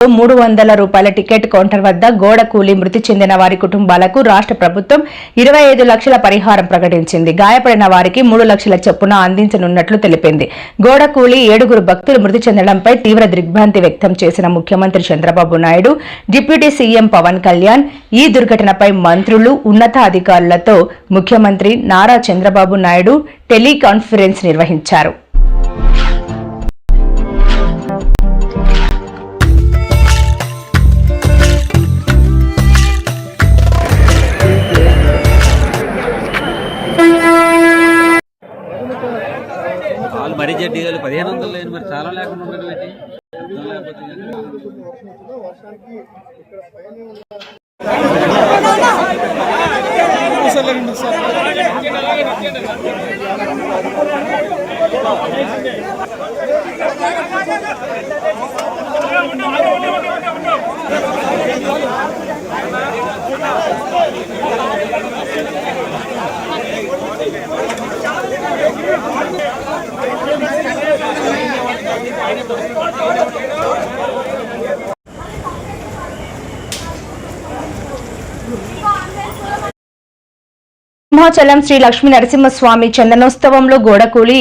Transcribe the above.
300 రూపాయల ticket counter వద్ద గోడ కూలి మృతి చెందిన వారి కుటుంబాలకు రాష్ట్ర ప్రభుత్వం 25 లక్షల పరిహారం ప్రకటించింది. గాయపడిన వారికి 3 లక్షల చొప్పున అందించనున్నట్లు తెలిపింది. గోడ కూలి 7 భక్తులు మృతి చెందడంపై తీవ్ర దిగ్భ్రాంతి వ్యక్తం చేసిన ముఖ్యమంత్రి చంద్రబాబు నాయుడు, డిప్యూటీ సీఎం పవన్ కళ్యాణ్ ఈ దుర్ఘటనపై మంత్రులు, ఉన్నతాధికారులతో ముఖ్యమంత్రి నారా చంద్రబాబు నాయుడు టెలికాన్ఫరెన్స్ నిర్వహించారు. మరీ జడ్డీ 1500 లేని మరి చాలా లేకుండా ఉండడం ఏంటి? సింహాచలం శ్రీ లక్ష్మీ నరసింహస్వామి చందనోత్సవంలో గోడ కూలి